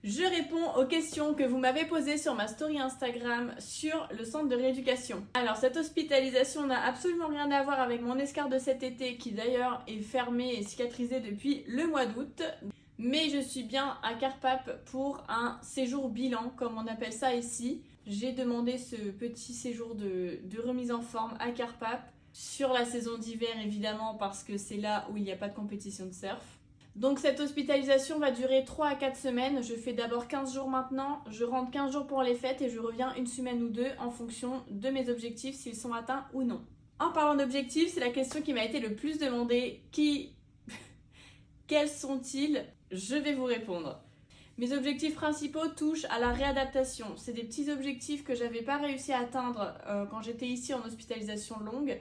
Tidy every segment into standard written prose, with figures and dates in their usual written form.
Je réponds aux questions que vous m'avez posées sur ma story Instagram sur le centre de rééducation. Alors cette hospitalisation n'a absolument rien à voir avec mon escarre de cet été qui d'ailleurs est fermée et cicatrisée depuis le mois d'août. Mais je suis bien à Carpape pour un séjour bilan comme on appelle ça ici. J'ai demandé ce petit séjour de remise en forme à Carpape sur la saison d'hiver évidemment parce que c'est là où il n'y a pas de compétition de surf. Donc cette hospitalisation va durer 3 à 4 semaines. Je fais d'abord 15 jours maintenant, je rentre 15 jours pour les fêtes et je reviens une semaine ou deux en fonction de mes objectifs, s'ils sont atteints ou non. En parlant d'objectifs, c'est la question qui m'a été le plus demandée. Quels sont-ils? Je vais vous répondre. Mes objectifs principaux touchent à la réadaptation. C'est des petits objectifs que j'avais pas réussi à atteindre quand j'étais ici en hospitalisation longue.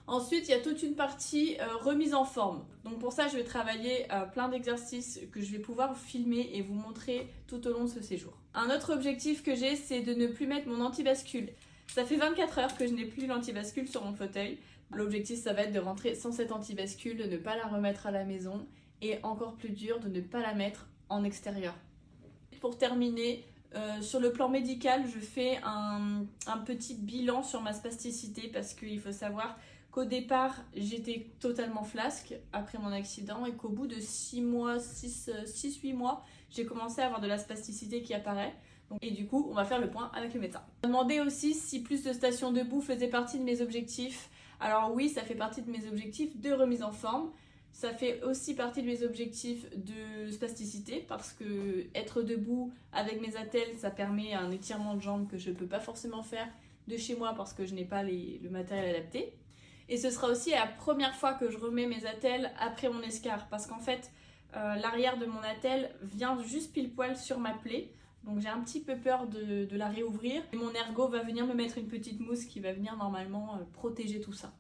Ensuite, il y a toute une partie remise en forme. Donc pour ça, je vais travailler plein d'exercices que je vais pouvoir filmer et vous montrer tout au long de ce séjour. Un autre objectif que j'ai, c'est de ne plus mettre mon antibascule. Ça fait 24 heures que je n'ai plus l'antibascule sur mon fauteuil. L'objectif, ça va être de rentrer sans cette antibascule, de ne pas la remettre à la maison et encore plus dur, de ne pas la mettre en extérieur. Pour terminer, sur le plan médical, je fais un petit bilan sur ma spasticité parce qu'il faut savoir qu'au départ, j'étais totalement flasque après mon accident et qu'au bout de 6-8 mois, j'ai commencé à avoir de la spasticité qui apparaît. Et du coup, on va faire le point avec le médecin. Je me demandais aussi si plus de stations debout faisait partie de mes objectifs. Alors oui, ça fait partie de mes objectifs de remise en forme. Ça fait aussi partie de mes objectifs de spasticité parce que être debout avec mes attelles, ça permet un étirement de jambes que je ne peux pas forcément faire de chez moi parce que je n'ai pas le matériel adapté. Et ce sera aussi la première fois que je remets mes attelles après mon escarre parce qu'en fait, l'arrière de mon attelle vient juste pile poil sur ma plaie. Donc j'ai un petit peu peur de la réouvrir. Et mon ergo va venir me mettre une petite mousse qui va venir normalement protéger tout ça.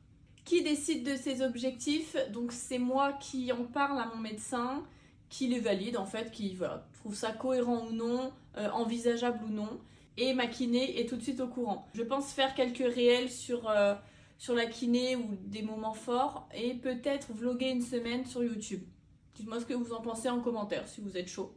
Qui décide de ces objectifs? Donc c'est moi qui en parle à mon médecin, qui les valide en fait, qui trouve ça cohérent ou non, envisageable ou non. Et ma kiné est tout de suite au courant. Je pense faire quelques réels sur la kiné ou des moments forts et peut-être vlogger une semaine sur YouTube. Dites-moi ce que vous en pensez en commentaire si vous êtes chaud.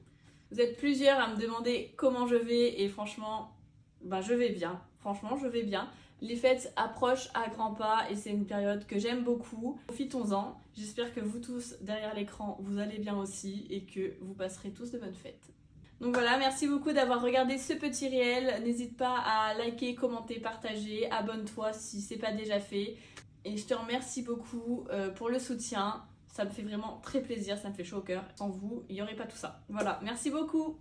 Vous êtes plusieurs à me demander comment je vais et franchement, je vais bien. Franchement, je vais bien. Les fêtes approchent à grands pas et c'est une période que j'aime beaucoup. Profitons-en. J'espère que vous tous derrière l'écran, vous allez bien aussi et que vous passerez tous de bonnes fêtes. Donc voilà, merci beaucoup d'avoir regardé ce petit réel. N'hésite pas à liker, commenter, partager. Abonne-toi si ce n'est pas déjà fait. Et je te remercie beaucoup pour le soutien. Ça me fait vraiment très plaisir, ça me fait chaud au cœur. Sans vous, il n'y aurait pas tout ça. Voilà, merci beaucoup.